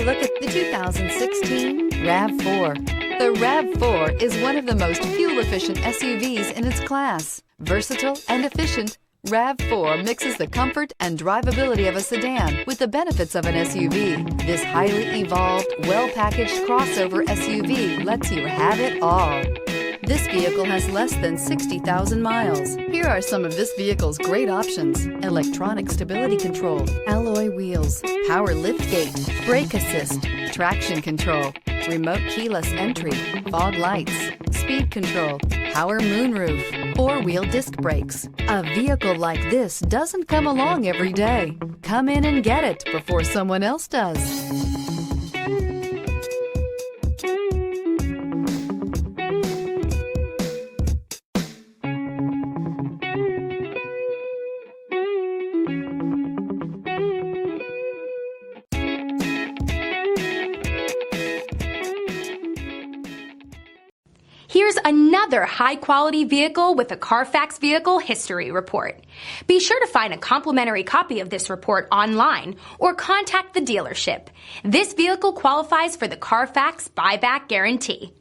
look at the 2016 RAV4. The RAV4 is one of the most fuel-efficient SUVs in its class. Versatile and efficient, RAV4 mixes the comfort and drivability of a sedan with the benefits of an SUV. This highly evolved, well-packaged crossover SUV lets you have it all. This vehicle has less than 60,000 miles. Here are some of this vehicle's great options: electronic stability control, alloy wheels, power liftgate, brake assist, traction control, remote keyless entry, fog lights, speed control, power moonroof, four-wheel disc brakes. A vehicle like this doesn't come along every day. Come in and get it before someone else does. Here's another high-quality vehicle with a Carfax Vehicle History Report. Be sure to find a complimentary copy of this report online or contact the dealership. This vehicle qualifies for the Carfax Buyback Guarantee.